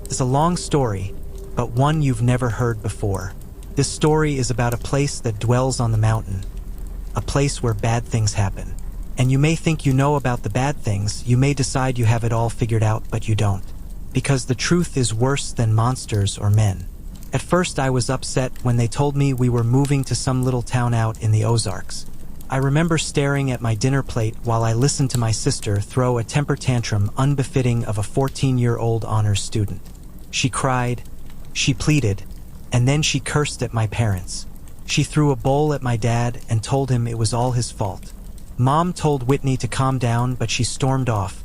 It's a long story, but one you've never heard before. This story is about a place that dwells on the mountain, a place where bad things happen. And you may think you know about the bad things, you may decide you have it all figured out, but you don't. Because the truth is worse than monsters or men. At first I was upset when they told me we were moving to some little town out in the Ozarks. I remember staring at my dinner plate while I listened to my sister throw a temper tantrum unbefitting of a 14-year-old honors student. She cried, she pleaded, and then she cursed at my parents. She threw a bowl at my dad and told him it was all his fault. Mom told Whitney to calm down, but she stormed off,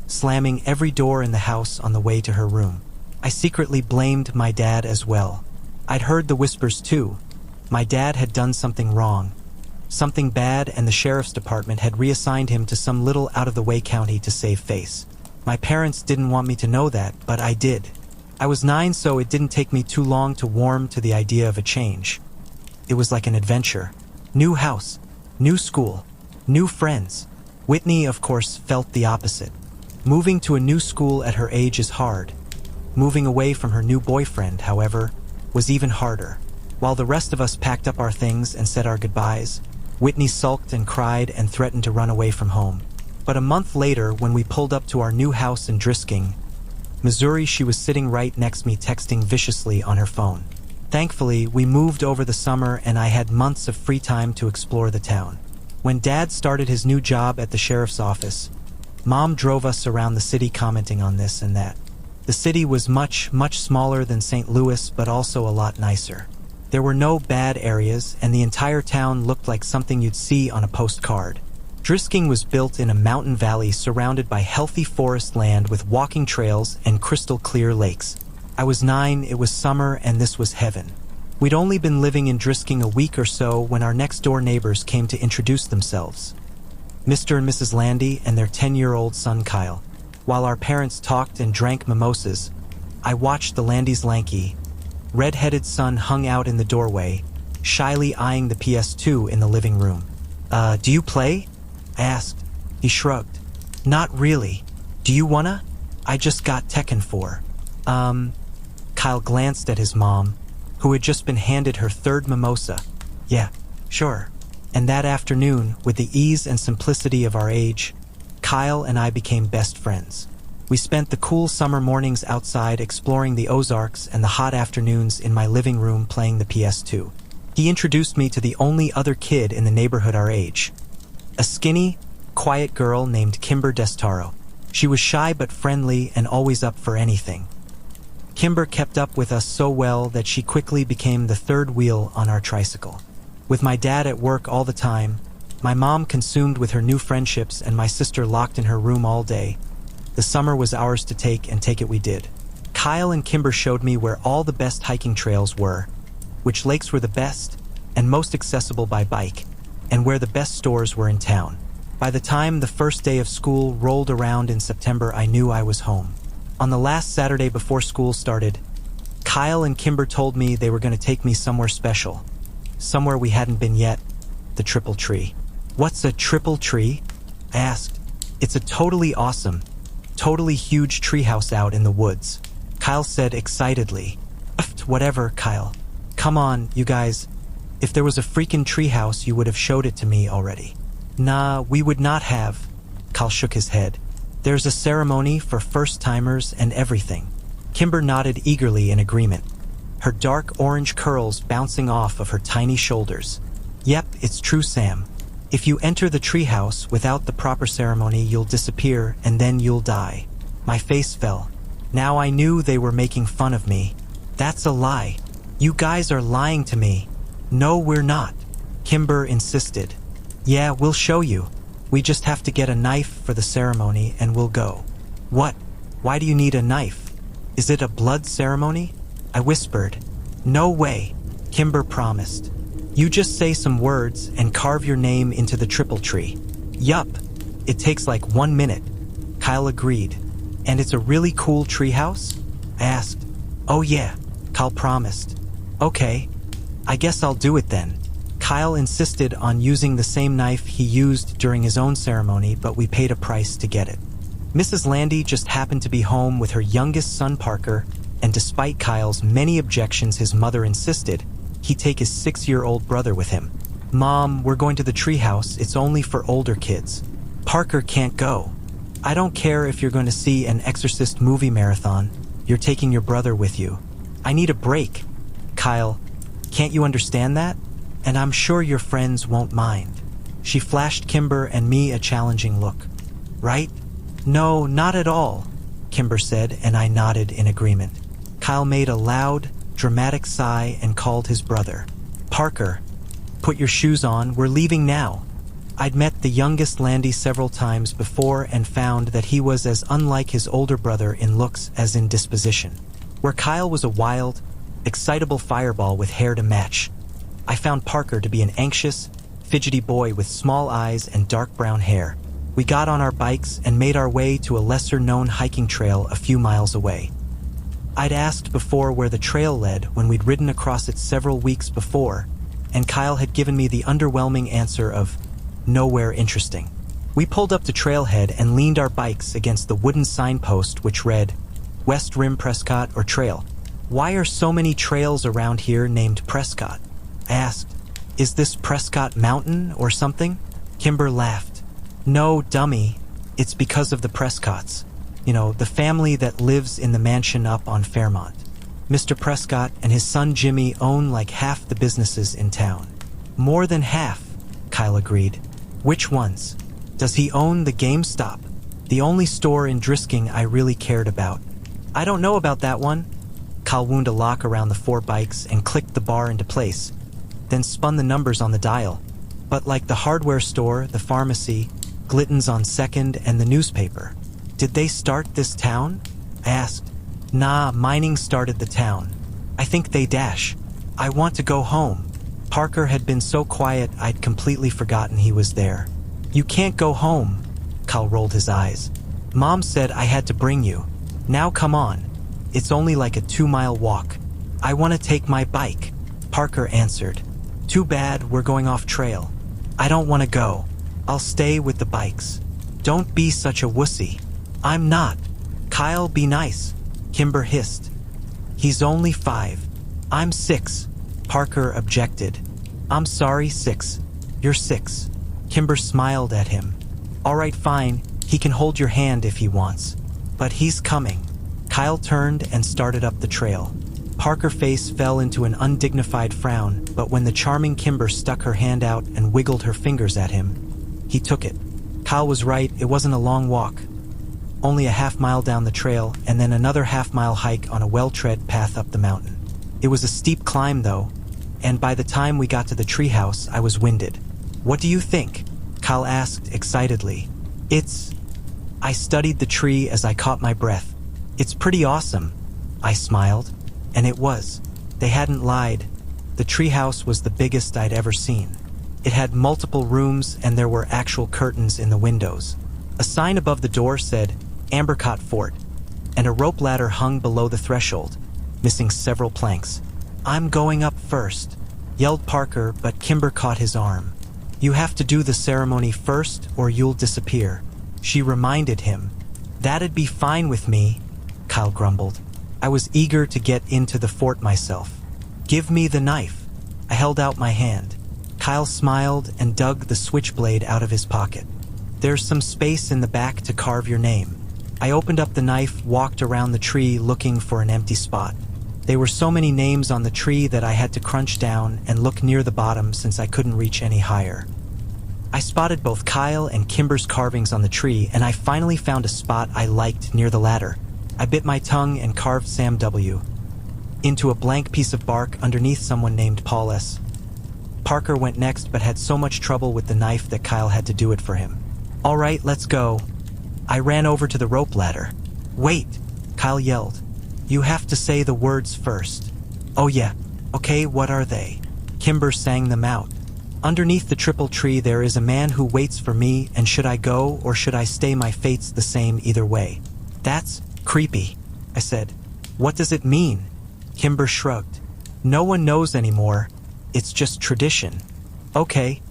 slamming every door in the house on the way to her room. I secretly blamed my dad as well. I'd heard the whispers too. My dad had done something wrong, something bad, and the sheriff's department had reassigned him to some little out-of-the-way county to save face. My parents didn't want me to know that, but I did. I was 9, so it didn't take me too long to warm to the idea of a change. It was like an adventure. New house, new school, new friends. Whitney, of course, felt the opposite. Moving to a new school at her age is hard. Moving away from her new boyfriend, however, was even harder. While the rest of us packed up our things and said our goodbyes, Whitney sulked and cried and threatened to run away from home. But a month later, when we pulled up to our new house in Drisking, Missouri, she was sitting right next to me texting viciously on her phone. Thankfully, we moved over the summer and I had months of free time to explore the town. When Dad started his new job at the sheriff's office, Mom drove us around the city commenting on this and that. The city was much, much smaller than St. Louis, but also a lot nicer. There were no bad areas, and the entire town looked like something you'd see on a postcard. Drisking was built in a mountain valley surrounded by healthy forest land with walking trails and crystal-clear lakes. I was 9, it was summer, and this was heaven. We'd only been living in Drisking a week or so when our next-door neighbors came to introduce themselves. Mr. and Mrs. Landy and their 10-year-old son Kyle. While our parents talked and drank mimosas, I watched the Landys' lanky, red-headed son hung out in the doorway, shyly eyeing the PS2 in the living room. Do you play?" I asked. He shrugged. "Not really. Do you wanna? I just got Tekken 4. Kyle glanced at his mom, who had just been handed her third mimosa. "Yeah, sure." And that afternoon, with the ease and simplicity of our age, Kyle and I became best friends. We spent the cool summer mornings outside exploring the Ozarks and the hot afternoons in my living room playing the PS2. He introduced me to the only other kid in the neighborhood our age, a skinny, quiet girl named Kimber Destaro. She was shy but friendly and always up for anything. Kimber kept up with us so well that she quickly became the third wheel on our tricycle. With my dad at work all the time, my mom consumed with her new friendships, and my sister locked in her room all day, the summer was ours to take, and take it we did. Kyle and Kimber showed me where all the best hiking trails were, which lakes were the best and most accessible by bike, and where the best stores were in town. By the time the first day of school rolled around in September, I knew I was home. On the last Saturday before school started, Kyle and Kimber told me they were going to take me somewhere special, somewhere we hadn't been yet, the Triple Tree. "What's a triple tree?" I asked. "It's a totally awesome, totally huge treehouse out in the woods," Kyle said excitedly. "Whatever, Kyle. Come on, you guys. If there was a freaking treehouse, you would have showed it to me already." "Nah, we would not have." Kyle shook his head. "There's a ceremony for first-timers and everything." Kimber nodded eagerly in agreement, her dark orange curls bouncing off of her tiny shoulders. "Yep, it's true, Sam. If you enter the treehouse without the proper ceremony, you'll disappear and then you'll die." My face fell. Now I knew they were making fun of me. "That's a lie. You guys are lying to me." "No, we're not," Kimber insisted. "Yeah, we'll show you. We just have to get a knife for the ceremony and we'll go." "What? Why do you need a knife? Is it a blood ceremony?" I whispered. "No way," Kimber promised. "You just say some words and carve your name into the triple tree." "Yup. It takes like 1 minute," Kyle agreed. "And it's a really cool treehouse?" I asked. "Oh yeah," Kyle promised. "Okay. I guess I'll do it then." Kyle insisted on using the same knife he used during his own ceremony, but we paid a price to get it. Mrs. Landy just happened to be home with her youngest son Parker and despite Kyle's many objections, his mother insisted he take his 6-year-old brother with him. "Mom, we're going to the treehouse. It's only for older kids. Parker can't go." "I don't care if you're going to see an Exorcist movie marathon. You're taking your brother with you. I need a break." "Kyle, can't you understand that? And I'm sure your friends won't mind." She flashed Kimber and me a challenging look. "Right?" "No, not at all," Kimber said, and I nodded in agreement. Kyle made a loud, dramatic sigh and called his brother. "Parker, put your shoes on, we're leaving now." I'd met the youngest Landy several times before and found that he was as unlike his older brother in looks as in disposition. Where Kyle was a wild, excitable fireball with hair to match, I found Parker to be an anxious, fidgety boy with small eyes and dark brown hair. We got on our bikes and made our way to a lesser-known hiking trail a few miles away. I'd asked before where the trail led when we'd ridden across it several weeks before, and Kyle had given me the underwhelming answer of nowhere interesting. We pulled up to trailhead and leaned our bikes against the wooden signpost which read, West Rim Prescott or Trail. "Why are so many trails around here named Prescott?" I asked. "Is this Prescott Mountain or something?" Kimber laughed. "No, dummy, it's because of the Prescotts. You know, the family that lives in the mansion up on Fairmont. Mr. Prescott and his son Jimmy own like half the businesses in town." "More than half," Kyle agreed. "Which ones? Does he own the GameStop? The only store in Drisking I really cared about." "I don't know about that one." Kyle wound a lock around the 4 bikes and clicked the bar into place, then spun the numbers on the dial. "But like the hardware store, the pharmacy, Glitton's on 2nd, and the newspaper. Did they start this town?" I asked. "Nah, mining started the town. I think they dash. I want to go home." Parker had been so quiet I'd completely forgotten he was there. "You can't go home," Kyle rolled his eyes. "Mom said I had to bring you. Now come on. It's only like a 2-mile walk." "I want to take my bike," Parker answered. "Too bad, we're going off trail." "I don't want to go. I'll stay with the bikes." "Don't be such a wussy." "I'm not." "Kyle, be nice," Kimber hissed. "He's only 5. I'm 6, Parker objected. "I'm sorry, 6. You're 6. Kimber smiled at him. "All right, fine. He can hold your hand if he wants. But he's coming." Kyle turned and started up the trail. Parker's face fell into an undignified frown, but when the charming Kimber stuck her hand out and wiggled her fingers at him, he took it. Kyle was right, it wasn't a long walk. Only a half-mile down the trail, and then another half-mile hike on a well-tread path up the mountain. It was a steep climb, though, and by the time we got to the treehouse, I was winded. "What do you think?" Kyle asked excitedly. I studied the tree as I caught my breath. "It's pretty awesome," I smiled. And it was. They hadn't lied. The treehouse was the biggest I'd ever seen. It had multiple rooms and there were actual curtains in the windows. A sign above the door said, Ambercott Fort, and a rope ladder hung below the threshold, missing several planks. "I'm going up first," yelled Parker, but Kimber caught his arm. "You have to do the ceremony first or you'll disappear," she reminded him. "That'd be fine with me," Kyle grumbled. I was eager to get into the fort myself. "Give me the knife." I held out my hand. Kyle smiled and dug the switchblade out of his pocket. "There's some space in the back to carve your name." I opened up the knife, walked around the tree looking for an empty spot. There were so many names on the tree that I had to crunch down and look near the bottom since I couldn't reach any higher. I spotted both Kyle and Kimber's carvings on the tree, and I finally found a spot I liked near the ladder. I bit my tongue and carved Sam W. into a blank piece of bark underneath someone named Paul S. Parker went next but had so much trouble with the knife that Kyle had to do it for him. "All right, let's go." I ran over to the rope ladder. "Wait," Kyle yelled. "You have to say the words first." "Oh yeah, okay, what are they?" Kimber sang them out. "Underneath the triple tree there is a man who waits for me, and should I go or should I stay, my fate's the same either way." "That's creepy," I said. "What does it mean?" Kimber shrugged. "No one knows anymore. It's just tradition." "Okay.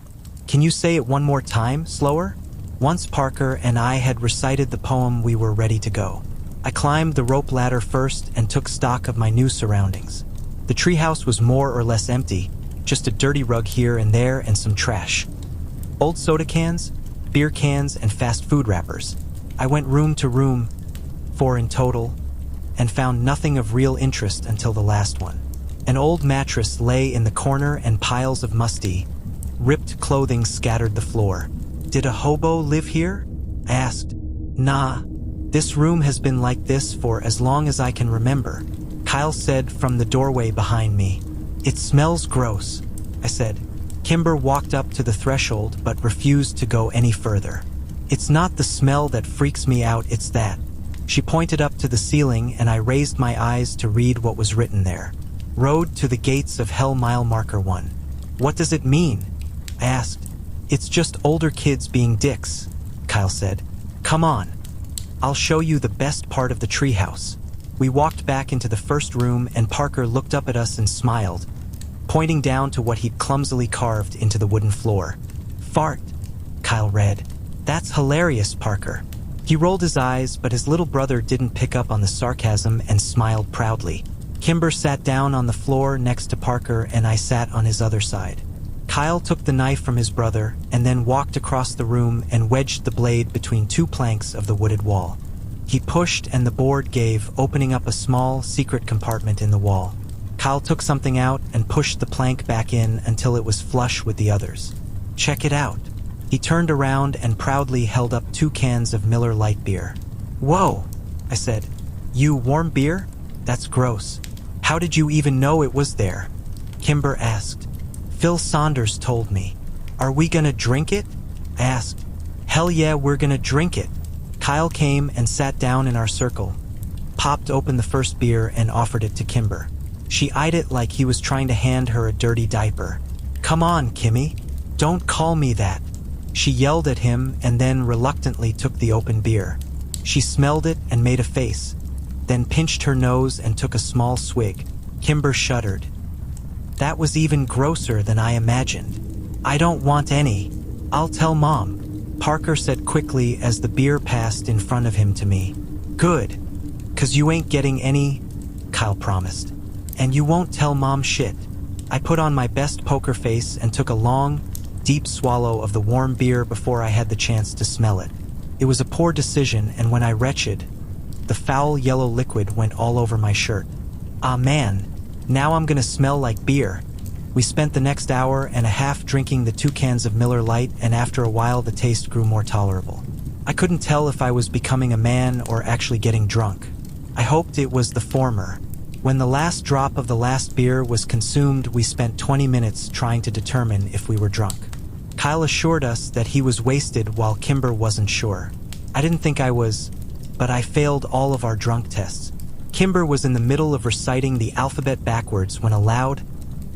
Can you say it one more time, slower?" Once Parker and I had recited the poem, we were ready to go. I climbed the rope ladder first and took stock of my new surroundings. The treehouse was more or less empty, just a dirty rug here and there and some trash. Old soda cans, beer cans, and fast food wrappers. I went room to room, 4 in total, and found nothing of real interest until the last one. An old mattress lay in the corner and piles of musty, ripped clothing scattered the floor. Did a hobo live here? I asked. Nah, this room has been like this for as long as I can remember, Kyle said from the doorway behind me. It smells gross, I said. Kimber walked up to the threshold but refused to go any further. It's not the smell that freaks me out, it's that. She pointed up to the ceiling and I raised my eyes to read what was written there. Road to the gates of Hell mile marker 1. What does it mean? I asked. It's just older kids being dicks, Kyle said. Come on. I'll show you the best part of the treehouse. We walked back into the first room and Parker looked up at us and smiled, pointing down to what he'd clumsily carved into the wooden floor. Fart, Kyle read. That's hilarious, Parker. He rolled his eyes, but his little brother didn't pick up on the sarcasm and smiled proudly. Kimber sat down on the floor next to Parker and I sat on his other side. Kyle took the knife from his brother and then walked across the room and wedged the blade between 2 planks of the wooded wall. He pushed and the board gave, opening up a small, secret compartment in the wall. Kyle took something out and pushed the plank back in until it was flush with the others. Check it out. He turned around and proudly held up 2 cans of Miller Lite beer. Whoa, I said. You warm beer? That's gross. How did you even know it was there? Kimber asked. Phil Saunders told me. Are we gonna drink it? I asked. Hell yeah, we're gonna drink it. Kyle came and sat down in our circle, popped open the first beer and offered it to Kimber. She eyed it like he was trying to hand her a dirty diaper. Come on, Kimmy. Don't call me that. She yelled at him and then reluctantly took the open beer. She smelled it and made a face, then pinched her nose and took a small swig. Kimber shuddered. That was even grosser than I imagined. I don't want any. I'll tell Mom, Parker said quickly as the beer passed in front of him to me. Good, 'cause you ain't getting any, Kyle promised. And you won't tell Mom shit. I put on my best poker face and took a long, deep swallow of the warm beer before I had the chance to smell it. It was a poor decision, and when I retched, the foul yellow liquid went all over my shirt. Ah man, now I'm gonna smell like beer. We spent the next hour and a half drinking the 2 cans of Miller Lite, and after a while the taste grew more tolerable. I couldn't tell if I was becoming a man or actually getting drunk. I hoped it was the former. When the last drop of the last beer was consumed, we spent 20 minutes trying to determine if we were drunk. Kyle assured us that he was wasted while Kimber wasn't sure. I didn't think I was, but I failed all of our drunk tests. Kimber was in the middle of reciting the alphabet backwards when a loud,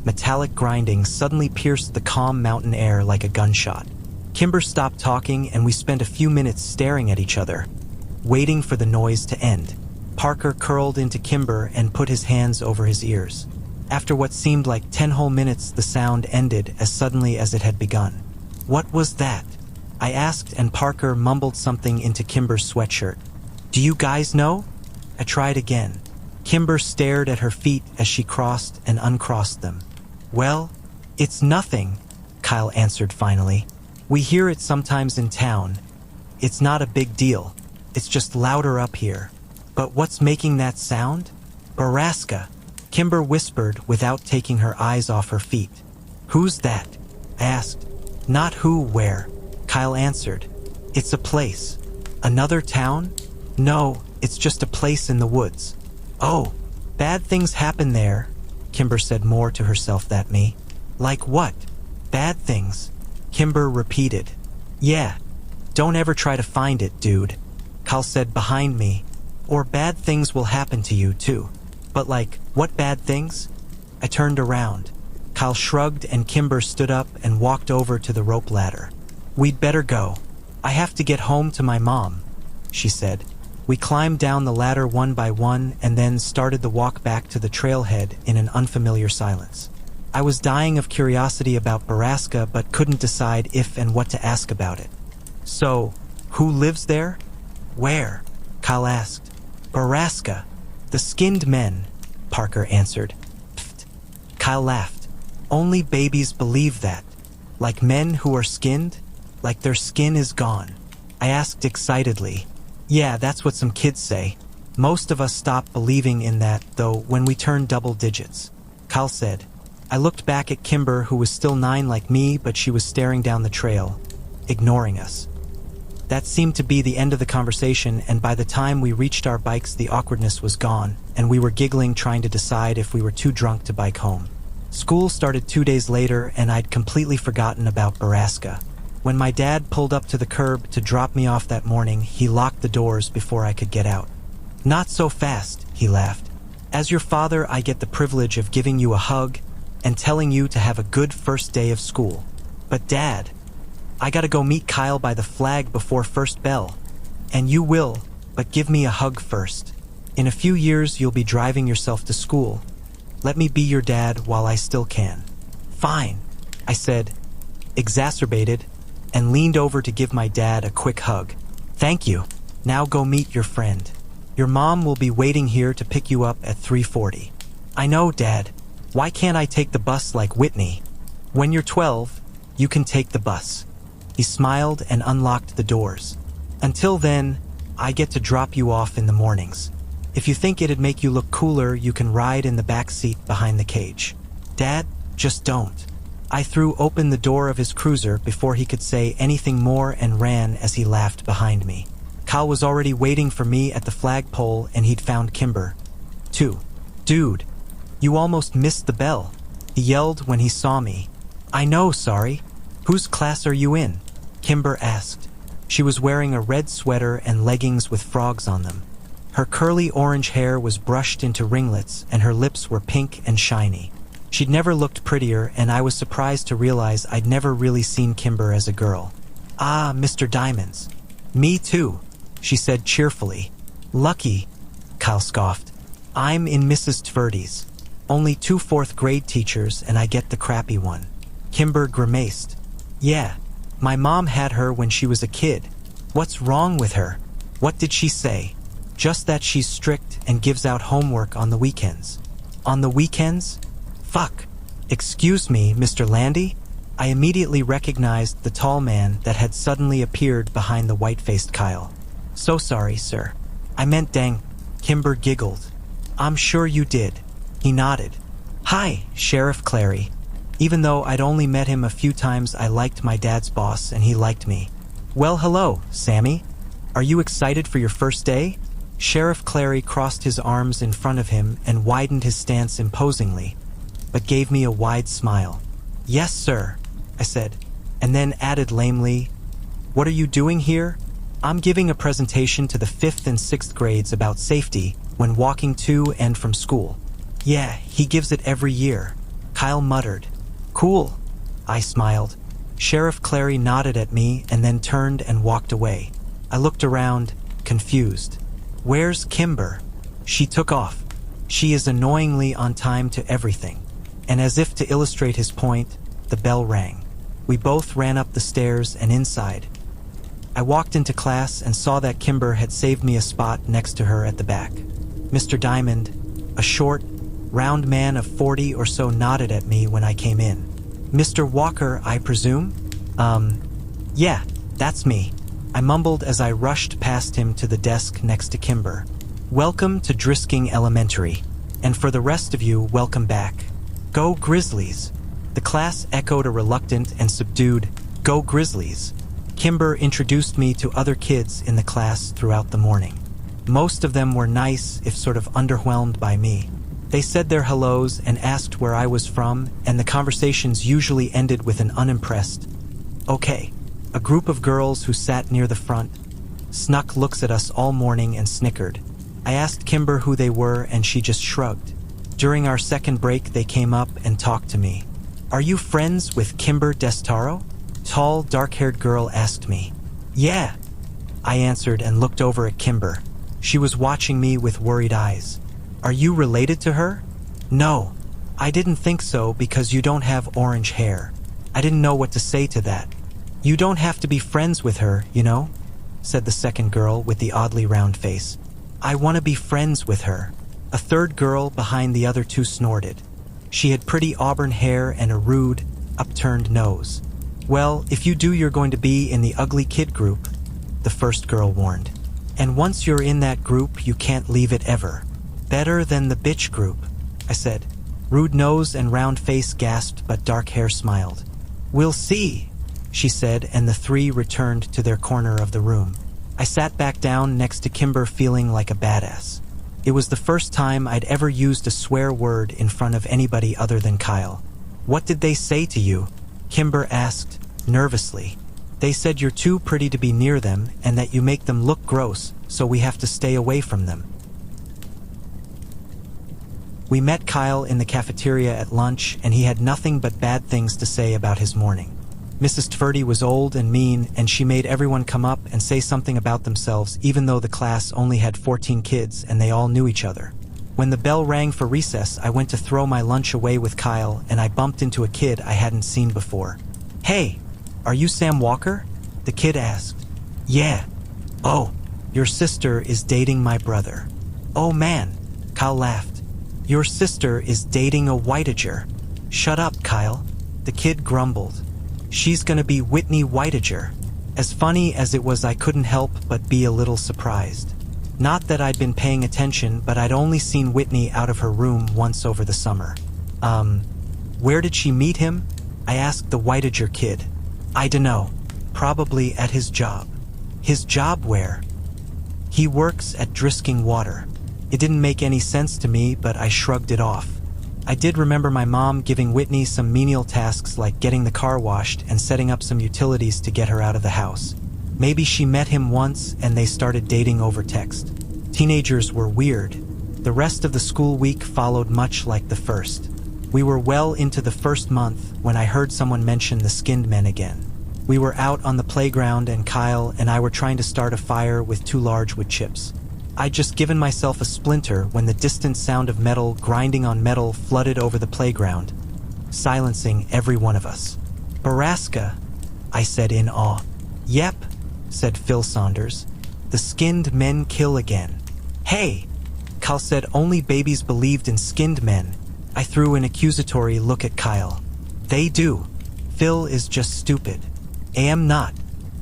metallic grinding suddenly pierced the calm mountain air like a gunshot. Kimber stopped talking and we spent a few minutes staring at each other, waiting for the noise to end. Parker curled into Kimber and put his hands over his ears. After what seemed like 10 whole minutes, the sound ended as suddenly as it had begun. What was that? I asked, and Parker mumbled something into Kimber's sweatshirt. Do you guys know? I tried again. Kimber stared at her feet as she crossed and uncrossed them. Well, it's nothing, Kyle answered finally. We hear it sometimes in town. It's not a big deal. It's just louder up here. But what's making that sound? BORRASCA, Kimber whispered without taking her eyes off her feet. Who's that? I asked. Not who, where, Kyle answered. It's a place. Another town? No, it's just a place in the woods. Oh, bad things happen there, Kimber said more to herself than me. Like what? Bad things, Kimber repeated. Yeah, don't ever try to find it, dude, Kyle said behind me. Or bad things will happen to you too. But like, what bad things? I turned around. Kyle shrugged and Kimber stood up and walked over to the rope ladder. We'd better go. I have to get home to my mom, she said. We climbed down the ladder one by one and then started the walk back to the trailhead in an unfamiliar silence. I was dying of curiosity about BORRASCA but couldn't decide if and what to ask about it. So, who lives there? Where? Kyle asked. "Borrasca. The skinned men," Parker answered. "Pfft." Kyle laughed. "Only babies believe that. Like men who are skinned? Like their skin is gone." I asked excitedly. "Yeah, that's what some kids say. Most of us stop believing in that, though, when we turn double digits," Kyle said. I looked back at Kimber, who was still 9 like me, but she was staring down the trail, ignoring us. That seemed to be the end of the conversation, and by the time we reached our bikes, the awkwardness was gone, and we were giggling, trying to decide if we were too drunk to bike home. School started 2 days later, and I'd completely forgotten about BORRASCA. When my dad pulled up to the curb to drop me off that morning, he locked the doors before I could get out. "Not so fast," he laughed. "As your father, I get the privilege of giving you a hug and telling you to have a good first day of school. But Dad, I gotta go meet Kyle by the flag before first bell. And you will, but give me a hug first. In a few years, you'll be driving yourself to school. Let me be your dad while I still can." "Fine," I said, exacerbated, and leaned over to give my dad a quick hug. "Thank you. Now go meet your friend. Your mom will be waiting here to pick you up at 3:40. "I know, Dad. Why can't I take the bus like Whitney?" "When you're 12, you can take the bus." He smiled and unlocked the doors. "Until then, I get to drop you off in the mornings. If you think it'd make you look cooler, you can ride in the back seat behind the cage." "Dad, just don't." I threw open the door of his cruiser before he could say anything more and ran as he laughed behind me. Kyle was already waiting for me at the flagpole, and he'd found Kimber, too. "Dude, you almost missed the bell," he yelled when he saw me. "I know, sorry. Whose class are you in?" Kimber asked. She was wearing a red sweater and leggings with frogs on them. Her curly orange hair was brushed into ringlets, and her lips were pink and shiny. She'd never looked prettier, and I was surprised to realize I'd never really seen Kimber as a girl. "Ah, Mr. Diamonds." "Me too," she said cheerfully. "Lucky," Kyle scoffed. "I'm in Mrs. Tverdy's. Only 2 4th-grade teachers, and I get the crappy one." Kimber grimaced. "Yeah, my mom had her when she was a kid. What's wrong with her?" "What did she say?" "Just that she's strict and gives out homework on the weekends." "On the weekends? Fuck. Excuse me, Mr. Landy?" I immediately recognized the tall man that had suddenly appeared behind the white-faced Kyle. "So sorry, sir. I meant dang." Kimber giggled. "I'm sure you did." He nodded. "Hi, Sheriff Clary." Even though I'd only met him a few times, I liked my dad's boss, and he liked me. "Well, hello, Sammy. Are you excited for your first day?" Sheriff Clary crossed his arms in front of him and widened his stance imposingly, but gave me a wide smile. "Yes, sir," I said, and then added lamely, "What are you doing here?" "I'm giving a presentation to the 5th and 6th grades about safety when walking to and from school." "Yeah, he gives it every year," Kyle muttered. "Cool," I smiled. Sheriff Clary nodded at me and then turned and walked away. I looked around, confused. "Where's Kimber?" "She took off. She is annoyingly on time to everything." And as if to illustrate his point, the bell rang. We both ran up the stairs and inside. I walked into class and saw that Kimber had saved me a spot next to her at the back. Mr. Diamond, a short, round man of 40 or so, nodded at me when I came in. "Mr. Walker, I presume?" Yeah, that's me," I mumbled as I rushed past him to the desk next to Kimber. "Welcome to Drisking Elementary. And for the rest of you, welcome back. Go Grizzlies." The class echoed a reluctant and subdued, "Go Grizzlies." Kimber introduced me to other kids in the class throughout the morning. Most of them were nice, if sort of underwhelmed by me. They said their hellos and asked where I was from, and the conversations usually ended with an unimpressed, "Okay." A group of girls who sat near the front snuck looks at us all morning and snickered. I asked Kimber who they were, and she just shrugged. During our second break, they came up and talked to me. "Are you friends with Kimber Destaro?" Tall, dark-haired girl asked me. "Yeah," I answered and looked over at Kimber. She was watching me with worried eyes. "Are you related to her?" "No, I didn't think so because you don't have orange hair." I didn't know what to say to that. "You don't have to be friends with her, you know," said the second girl with the oddly round face. I want to be friends with her. A third girl behind the other two snorted. She had pretty auburn hair and a rude, upturned nose. Well, if you do, you're going to be in the ugly kid group, the first girl warned. And once you're in that group, you can't leave it ever. Better than the bitch group, I said. Rude nose and round face gasped, but dark hair smiled. We'll see, she said, and the three returned to their corner of the room. I sat back down next to Kimber feeling like a badass. It was the first time I'd ever used a swear word in front of anybody other than Kyle. What did they say to you? Kimber asked, nervously. They said you're too pretty to be near them and that you make them look gross, so we have to stay away from them. We met Kyle in the cafeteria at lunch, and he had nothing but bad things to say about his morning. Mrs. Tverdy was old and mean, and she made everyone come up and say something about themselves, even though the class only had 14 kids and they all knew each other. When the bell rang for recess, I went to throw my lunch away with Kyle, and I bumped into a kid I hadn't seen before. Hey, are you Sam Walker? The kid asked. Yeah. Oh, your sister is dating my brother. Oh man, Kyle laughed. Your sister is dating a Whitager. Shut up, Kyle. The kid grumbled. She's gonna be Whitney Whitager. As funny as it was, I couldn't help but be a little surprised. Not that I'd been paying attention, but I'd only seen Whitney out of her room once over the summer. Where did she meet him? I asked the Whitager kid. I dunno. Probably at his job. His job where? He works at Drisking Water. It didn't make any sense to me, but I shrugged it off. I did remember my mom giving Whitney some menial tasks like getting the car washed and setting up some utilities to get her out of the house. Maybe she met him once and they started dating over text. Teenagers were weird. The rest of the school week followed much like the first. We were well into the first month when I heard someone mention the skinned men again. We were out on the playground and Kyle and I were trying to start a fire with two large wood chips. I'd just given myself a splinter when the distant sound of metal grinding on metal flooded over the playground, silencing every one of us. "BORRASCA," I said in awe. "Yep," said Phil Saunders. "The skinned men kill again." "Hey," Kyle said, "only babies believed in skinned men." I threw an accusatory look at Kyle. "They do. Phil is just stupid." "Am not,"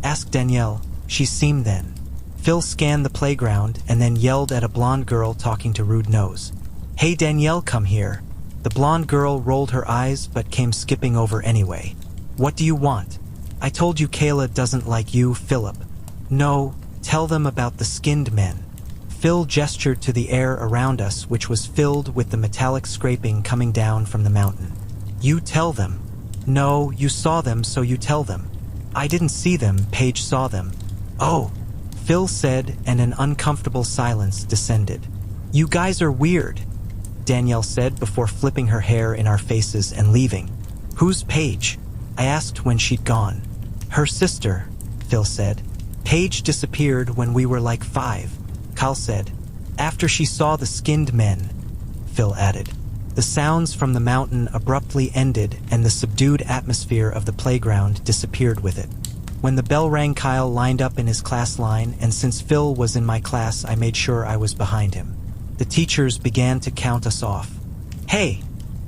asked Danielle. She seemed then. Phil scanned the playground and then yelled at a blonde girl talking to Rude Nose. "Hey Danielle, come here." The blonde girl rolled her eyes but came skipping over anyway. "What do you want?" "I told you Kayla doesn't like you, Philip." "No, tell them about the skinned men." Phil gestured to the air around us, which was filled with the metallic scraping coming down from the mountain. "You tell them." "No, you saw them, so you tell them." "I didn't see them, Paige saw them." "Oh," Phil said, and an uncomfortable silence descended. "You guys are weird," Danielle said before flipping her hair in our faces and leaving. "Who's Paige?" I asked when she'd gone. "Her sister," Phil said. "Paige disappeared when we were like 5, Kyle said. "After she saw the skinned men," Phil added. The sounds from the mountain abruptly ended and the subdued atmosphere of the playground disappeared with it. When the bell rang, Kyle lined up in his class line, and since Phil was in my class, I made sure I was behind him. The teachers began to count us off. "Hey,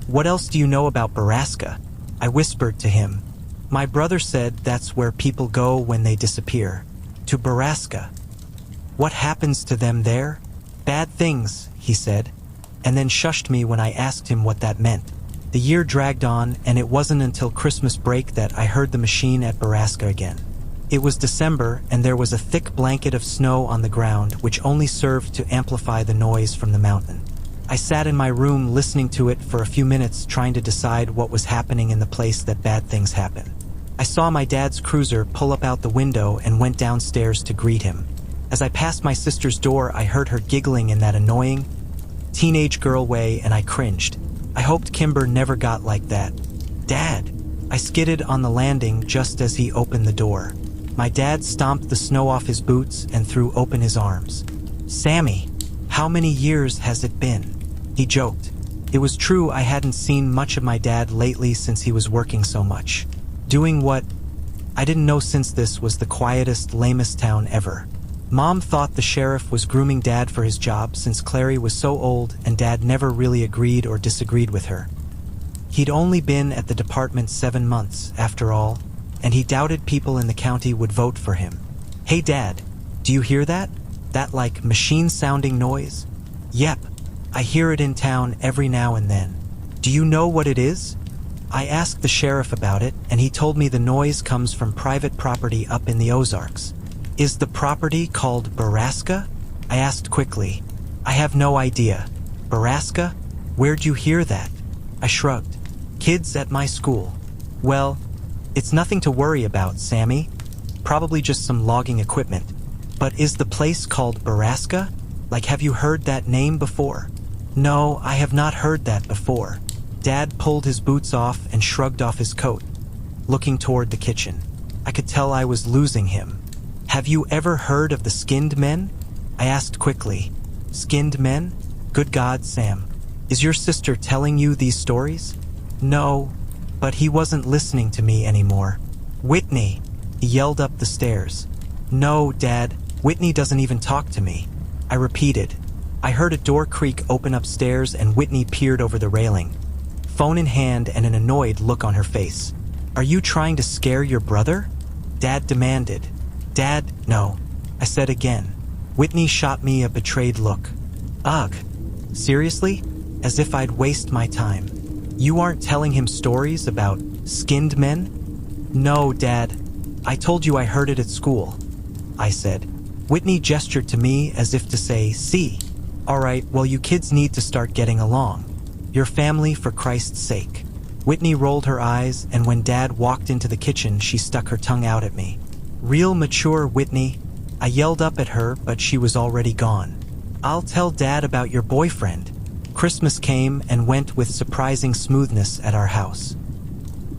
what else do you know about BORRASCA?" I whispered to him. "My brother said that's where people go when they disappear. To BORRASCA." "What happens to them there?" "Bad things," he said, and then shushed me when I asked him what that meant. The year dragged on, and it wasn't until Christmas break that I heard the machine at BORRASCA again. It was December, and there was a thick blanket of snow on the ground, which only served to amplify the noise from the mountain. I sat in my room listening to it for a few minutes, trying to decide what was happening in the place that bad things happen. I saw my dad's cruiser pull up out the window and went downstairs to greet him. As I passed my sister's door, I heard her giggling in that annoying teenage girl way, and I cringed. I hoped Kimber never got like that. "Dad!" I skidded on the landing just as he opened the door. My dad stomped the snow off his boots and threw open his arms. "Sammy, how many years has it been?" He joked. It was true, I hadn't seen much of my dad lately since he was working so much. Doing what? I didn't know, since this was the quietest, lamest town ever. Mom thought the sheriff was grooming Dad for his job since Clary was so old and Dad never really agreed or disagreed with her. He'd only been at the department 7 months, after all, and he doubted people in the county would vote for him. "Hey Dad, do you hear that? That like machine-sounding noise?" "Yep, I hear it in town every now and then." "Do you know what it is?" I asked the sheriff about it, and he told me the noise comes from private property up in the Ozarks. "Is the property called BORRASCA?" I asked quickly. "I have no idea." "BORRASCA? Where'd you hear that?" I shrugged. "Kids at my school." "Well, it's nothing to worry about, Sammy. Probably just some logging equipment. But is the place called BORRASCA? Like, have you heard that name before?" "No, I have not heard that before." Dad pulled his boots off and shrugged off his coat, looking toward the kitchen. I could tell I was losing him. "Have you ever heard of the skinned men?" I asked quickly. "Skinned men? Good God, Sam. Is your sister telling you these stories?" "No," but he wasn't listening to me anymore. "Whitney!" He yelled up the stairs. "No, Dad, Whitney doesn't even talk to me." I repeated. I heard a door creak open upstairs and Whitney peered over the railing, phone in hand and an annoyed look on her face. "Are you trying to scare your brother?" Dad demanded. "Dad, no," I said again. Whitney shot me a betrayed look. "Ugh. Seriously? As if I'd waste my time. You aren't telling him stories about skinned men?" "No, Dad. I told you I heard it at school," I said. Whitney gestured to me as if to say, "See. All right, well, you kids need to start getting along. Your family, for Christ's sake." Whitney rolled her eyes, and when Dad walked into the kitchen, she stuck her tongue out at me. "Real mature, Whitney." I yelled up at her, but she was already gone. "I'll tell Dad about your boyfriend." Christmas came and went with surprising smoothness at our house.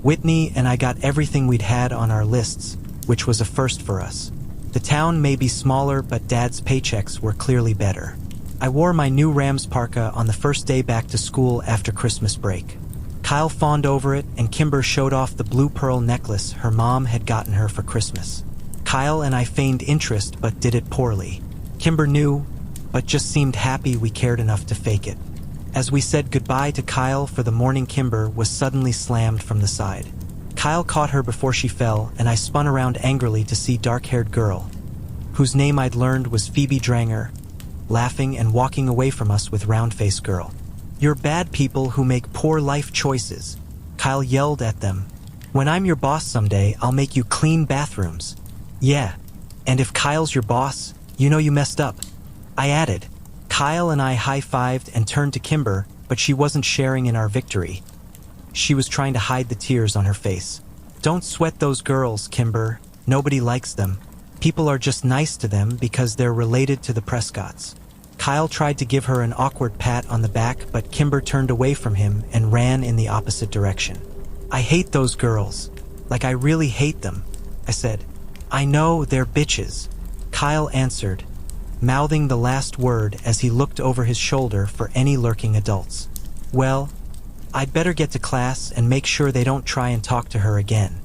Whitney and I got everything we'd had on our lists, which was a first for us. The town may be smaller, but Dad's paychecks were clearly better. I wore my new Rams parka on the first day back to school after Christmas break. Kyle fawned over it, and Kimber showed off the blue pearl necklace her mom had gotten her for Christmas. Kyle and I feigned interest but did it poorly. Kimber knew, but just seemed happy we cared enough to fake it. As we said goodbye to Kyle for the morning, Kimber was suddenly slammed from the side. Kyle caught her before she fell, and I spun around angrily to see dark-haired girl, whose name I'd learned was Phoebe Dranger, laughing and walking away from us with round-faced girl. "You're bad people who make poor life choices," Kyle yelled at them. "When I'm your boss someday, I'll make you clean bathrooms." "Yeah, and if Kyle's your boss, you know you messed up," I added. Kyle and I high-fived and turned to Kimber, but she wasn't sharing in our victory. She was trying to hide the tears on her face. "Don't sweat those girls, Kimber. Nobody likes them. People are just nice to them because they're related to the Prescotts." Kyle tried to give her an awkward pat on the back, but Kimber turned away from him and ran in the opposite direction. "I hate those girls. Like, I really hate them," I said. "I know, they're bitches," Kyle answered, mouthing the last word as he looked over his shoulder for any lurking adults. "Well, I'd better get to class and make sure they don't try and talk to her again.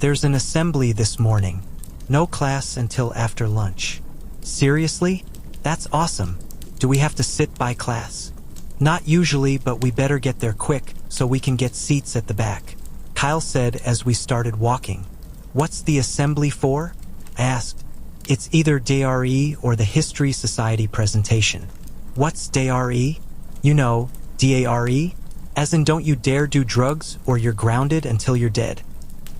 There's an assembly this morning. No class until after lunch." "Seriously? That's awesome. Do we have to sit by class?" "Not usually, but we better get there quick so we can get seats at the back," Kyle said as we started walking. "What's the assembly for?" I asked. "It's either DRE or the History Society presentation." "What's DRE?" "You know, DARE? As in don't you dare do drugs or you're grounded until you're dead."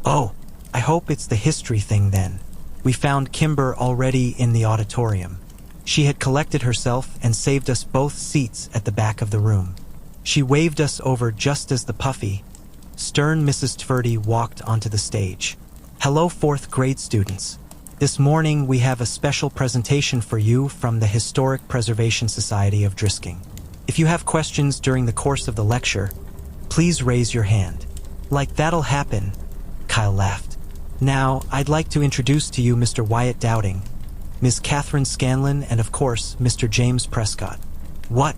"Oh, I hope it's the history thing then." We found Kimber already in the auditorium. She had collected herself and saved us both seats at the back of the room. She waved us over just as the puffy, stern Mrs. Tverdy walked onto the stage. "Hello, 4th grade students. This morning we have a special presentation for you from the Historic Preservation Society of Drisking. If you have questions during the course of the lecture, please raise your hand." "Like that'll happen," Kyle laughed. "Now, I'd like to introduce to you Mr. Wyatt Dowding, Ms. Catherine Scanlon, and of course, Mr. James Prescott." "What?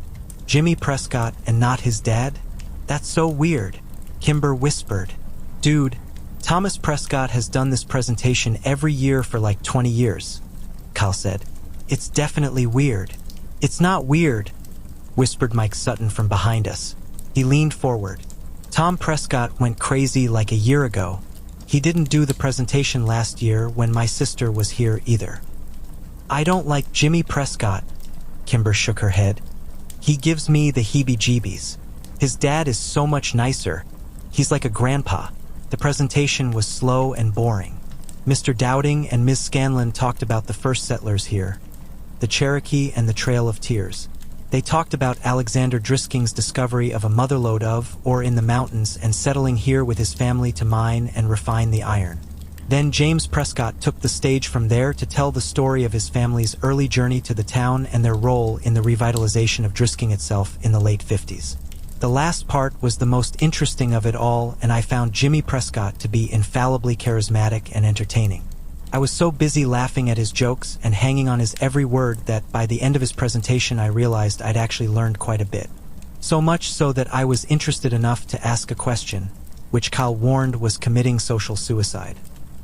Jimmy Prescott and not his dad? That's so weird," Kimber whispered. "Dude, Thomas Prescott has done this presentation every year for like 20 years, Kyle said. It's definitely weird. It's not weird, whispered Mike Sutton from behind us. He leaned forward. Tom Prescott went crazy like a year ago. He didn't do the presentation last year when my sister was here either. I don't like Jimmy Prescott, Kimber shook her head. He gives me the heebie-jeebies. His dad is so much nicer. He's like a grandpa. The presentation was slow and boring. Mr. Dowding and Ms. Scanlon talked about the first settlers here, the Cherokee and the Trail of Tears. They talked about Alexander Drisking's discovery of a motherlode of ore in the mountains and settling here with his family to mine and refine the iron. Then James Prescott took the stage from there to tell the story of his family's early journey to the town and their role in the revitalization of Drisking itself in the late 50s. The last part was the most interesting of it all, and I found Jimmy Prescott to be infallibly charismatic and entertaining. I was so busy laughing at his jokes and hanging on his every word that by the end of his presentation I realized I'd actually learned quite a bit. So much so that I was interested enough to ask a question, which Kyle warned was committing social suicide.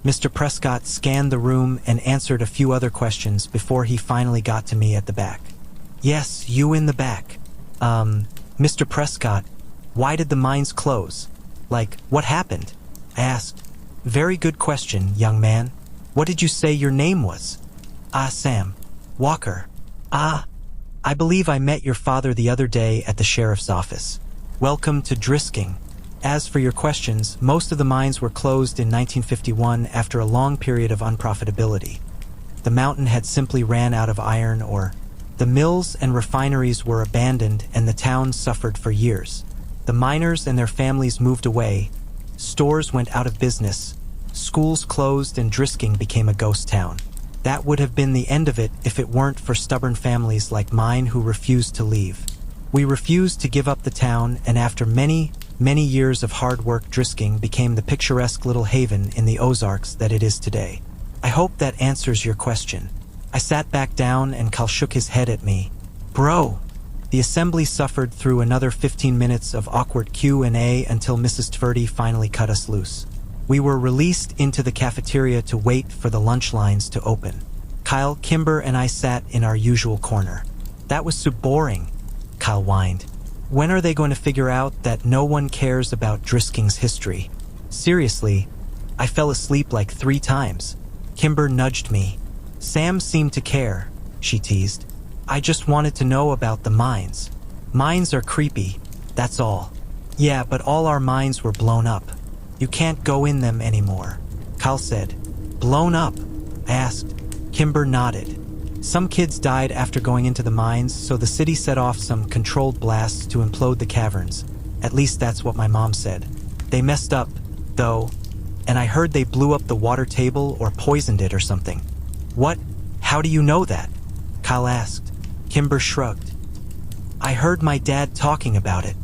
Mr. Prescott scanned the room and answered a few other questions before he finally got to me at the back. Yes, you in the back. Mr. Prescott, why did the mines close? Like, what happened? I asked. Very good question, young man. What did you say your name was? Sam. Walker. I believe I met your father the other day at the sheriff's office. Welcome to Drisking. As for your questions, most of the mines were closed in 1951 after a long period of unprofitability. The mountain had simply ran out of iron ore. The mills and refineries were abandoned and the town suffered for years. The miners and their families moved away. Stores went out of business. Schools closed and Drisking became a ghost town. That would have been the end of it if it weren't for stubborn families like mine who refused to leave. We refused to give up the town, and after many years of hard work, Drisking became the picturesque little haven in the Ozarks that it is today. I hope that answers your question. I sat back down and Cal shook his head at me. Bro! The assembly suffered through another 15 minutes of awkward Q&A until Mrs. Tverdy finally cut us loose. We were released into the cafeteria to wait for the lunch lines to open. Kyle, Kimber, and I sat in our usual corner. That was so boring, Kyle whined. When are they going to figure out that no one cares about Drisking's history? Seriously, I fell asleep like 3 times. Kimber nudged me. Sam seemed to care, she teased. I just wanted to know about the mines. Mines are creepy, that's all. Yeah, but all our mines were blown up. You can't go in them anymore, Kyle said. Blown up? I asked. Kimber nodded. Some kids died after going into the mines, so the city set off some controlled blasts to implode the caverns. At least that's what my mom said. They messed up, though, and I heard they blew up the water table or poisoned it or something. What? How do you know that? Kyle asked. Kimber shrugged. I heard my dad talking about it.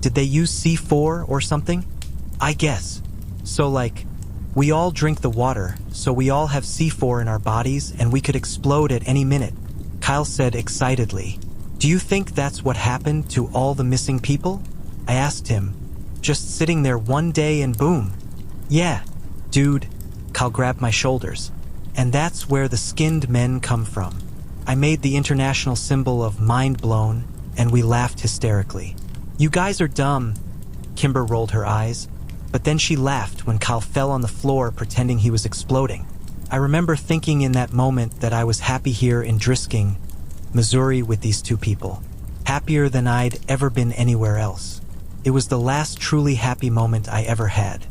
Did they use C4 or something? I guess. So like, we all drink the water, so we all have C4 in our bodies and we could explode at any minute, Kyle said excitedly. Do you think that's what happened to all the missing people? I asked him. Just sitting there one day and boom. Yeah, dude, Kyle grabbed my shoulders. And that's where the skinned men come from. I made the international symbol of mind blown, and we laughed hysterically. You guys are dumb, Kimber rolled her eyes. But then she laughed when Kyle fell on the floor pretending he was exploding. I remember thinking in that moment that I was happy here in Drisking, Missouri with these 2 people. Happier than I'd ever been anywhere else. It was the last truly happy moment I ever had.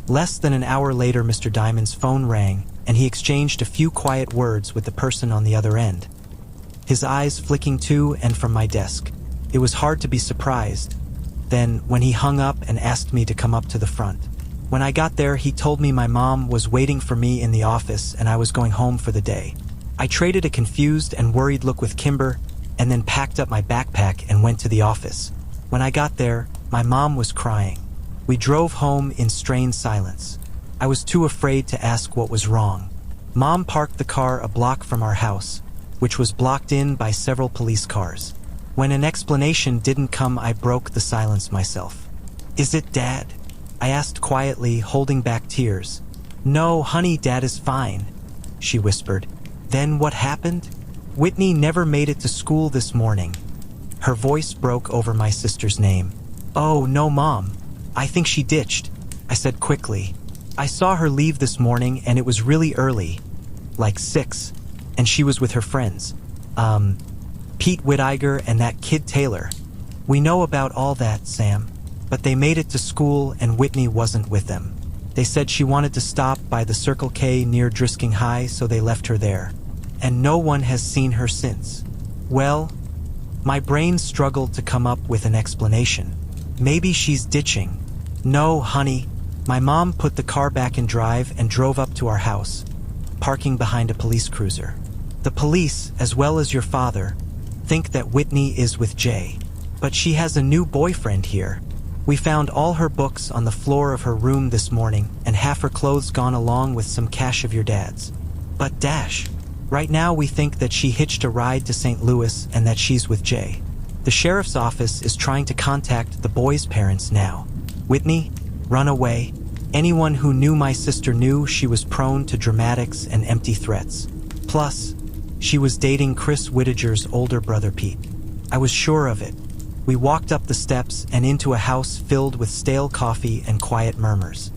Less than an hour later, Mr. Diamond's phone rang, and he exchanged a few quiet words with the person on the other end. His eyes flicking to and from my desk. It was hard to be surprised. Then, when he hung up and asked me to come up to the front. When I got there, he told me my mom was waiting for me in the office and I was going home for the day. I traded a confused and worried look with Kimber, and then packed up my backpack and went to the office. When I got there, my mom was crying. We drove home in strained silence. I was too afraid to ask what was wrong. Mom parked the car a block from our house, which was blocked in by several police cars. When an explanation didn't come, I broke the silence myself. Is it Dad? I asked quietly, holding back tears. No, honey, Dad is fine, she whispered. Then what happened? Whitney never made it to school this morning. Her voice broke over my sister's name. Oh, no, Mom. I think she ditched, I said quickly. I saw her leave this morning and it was really early, like 6, and she was with her friends. Pete Whittiger and that kid Taylor. We know about all that, Sam, but they made it to school and Whitney wasn't with them. They said she wanted to stop by the Circle K near Drisking High, so they left her there. And no one has seen her since. Well, my brain struggled to come up with an explanation. Maybe she's ditching. No, honey. My mom put the car back in drive and drove up to our house, parking behind a police cruiser. The police, as well as your father, think that Whitney is with Jay. But she has a new boyfriend here. We found all her books on the floor of her room this morning and half her clothes gone along with some cash of your dad's. But right now we think that she hitched a ride to St. Louis and that she's with Jay. The sheriff's office is trying to contact the boy's parents now. Whitney, run away. Anyone who knew my sister knew she was prone to dramatics and empty threats. Plus, she was dating Chris Whittager's older brother Pete. I was sure of it. We walked up the steps and into a house filled with stale coffee and quiet murmurs.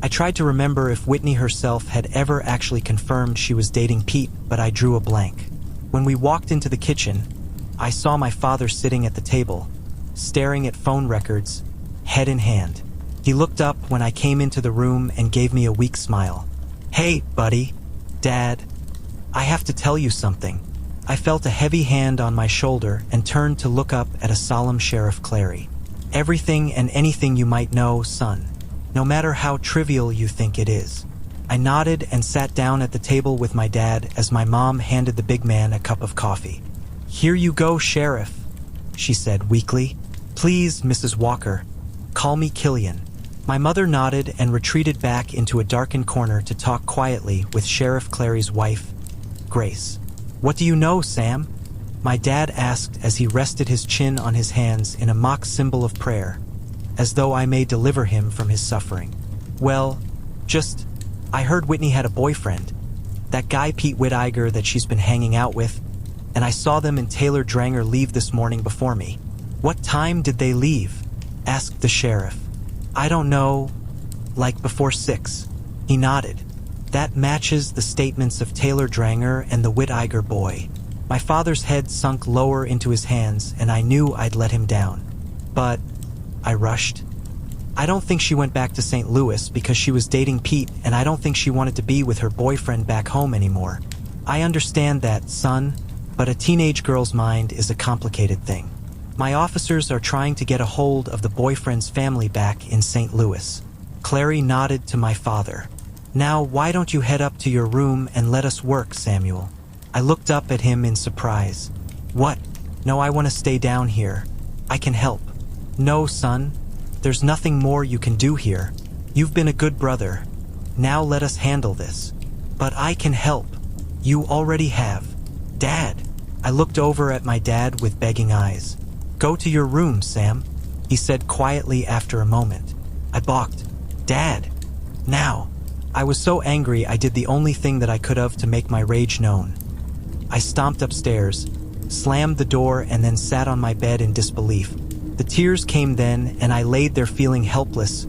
I tried to remember if Whitney herself had ever actually confirmed she was dating Pete, but I drew a blank. When we walked into the kitchen, I saw my father sitting at the table, staring at phone records, head in hand. He looked up when I came into the room and gave me a weak smile. Hey, buddy. Dad. I have to tell you something. I felt a heavy hand on my shoulder and turned to look up at a solemn Sheriff Clary. Everything and anything you might know, son. No matter how trivial you think it is. I nodded and sat down at the table with my dad as my mom handed the big man a cup of coffee. Here you go, Sheriff, she said weakly. Please, Mrs. Walker, call me Killian. My mother nodded and retreated back into a darkened corner to talk quietly with Sheriff Clary's wife, Grace. What do you know, Sam? My dad asked as he rested his chin on his hands in a mock symbol of prayer, as though I may deliver him from his suffering. Well, I heard Whitney had a boyfriend, that guy Pete Whittiger that she's been hanging out with, and I saw them and Taylor Dranger leave this morning before me. What time did they leave? Asked the sheriff. I don't know, like before 6. He nodded. That matches the statements of Taylor Dranger and the Whittiger boy. My father's head sunk lower into his hands and I knew I'd let him down. But I rushed. I don't think she went back to St. Louis because she was dating Pete, and I don't think she wanted to be with her boyfriend back home anymore. I understand that, son, but a teenage girl's mind is a complicated thing. My officers are trying to get a hold of the boyfriend's family back in St. Louis. Clary nodded to my father. Now, why don't you head up to your room and let us work, Samuel? I looked up at him in surprise. What? No, I want to stay down here. I can help. No, son. There's nothing more you can do here. You've been a good brother. Now let us handle this. But I can help. You already have. Dad. I looked over at my dad with begging eyes. Go to your room, Sam, he said quietly after a moment. I balked. Dad. Now. I was so angry I did the only thing that I could have to make my rage known. I stomped upstairs, slammed the door, and then sat on my bed in disbelief. The tears came then, and I laid there feeling helpless,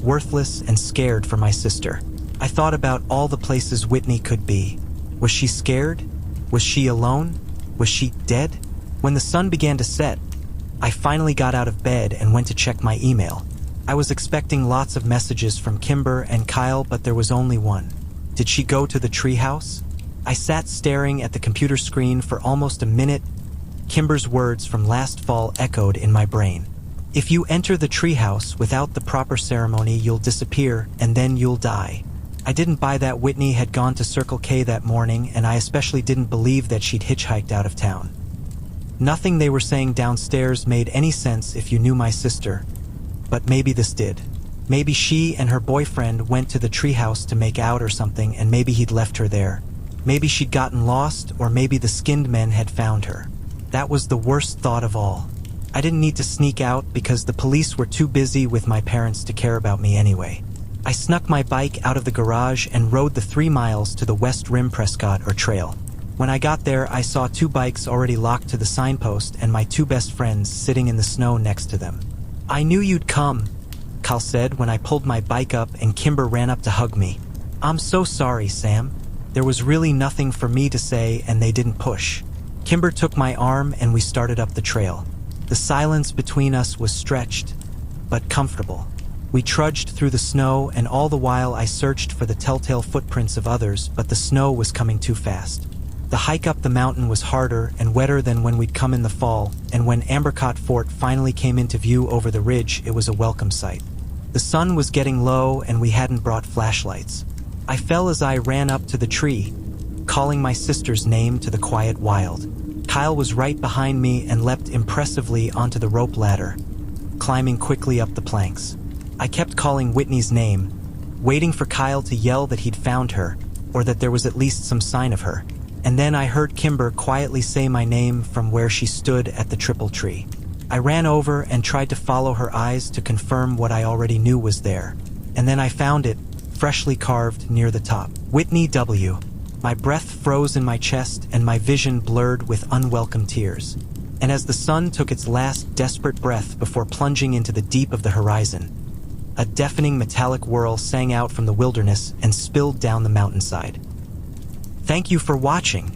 worthless, and scared for my sister. I thought about all the places Whitney could be. Was she scared? Was she alone? Was she dead? When the sun began to set, I finally got out of bed and went to check my email. I was expecting lots of messages from Kimber and Kyle, but there was only one. Did she go to the treehouse? I sat staring at the computer screen for almost a minute. Kimber's words from last fall echoed in my brain. If you enter the treehouse without the proper ceremony, you'll disappear, and then you'll die. I didn't buy that Whitney had gone to Circle K that morning, and I especially didn't believe that she'd hitchhiked out of town. Nothing they were saying downstairs made any sense if you knew my sister. But maybe this did. Maybe she and her boyfriend went to the treehouse to make out or something, and maybe he'd left her there. Maybe she'd gotten lost, or maybe the skinned men had found her. That was the worst thought of all. I didn't need to sneak out because the police were too busy with my parents to care about me anyway. I snuck my bike out of the garage and rode the 3 miles to the West Rim Prescott or trail. When I got there, I saw 2 bikes already locked to the signpost and my 2 best friends sitting in the snow next to them. "I knew you'd come," Kyle said when I pulled my bike up and Kimber ran up to hug me. "I'm so sorry, Sam. There was really nothing for me to say and they didn't push." Kimber took my arm and we started up the trail. The silence between us was stretched, but comfortable. We trudged through the snow, and all the while I searched for the telltale footprints of others, but the snow was coming too fast. The hike up the mountain was harder and wetter than when we'd come in the fall, and when Ambercott Fort finally came into view over the ridge, it was a welcome sight. The sun was getting low and we hadn't brought flashlights. I fell as I ran up to the tree, calling my sister's name to the quiet wild. Kyle was right behind me and leapt impressively onto the rope ladder, climbing quickly up the planks. I kept calling Whitney's name, waiting for Kyle to yell that he'd found her, or that there was at least some sign of her. And then I heard Kimber quietly say my name from where she stood at the triple tree. I ran over and tried to follow her eyes to confirm what I already knew was there. And then I found it, freshly carved near the top. Whitney W. My breath froze in my chest and my vision blurred with unwelcome tears. And as the sun took its last desperate breath before plunging into the deep of the horizon, a deafening metallic whirl sang out from the wilderness and spilled down the mountainside. Thank you for watching.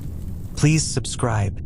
Please subscribe.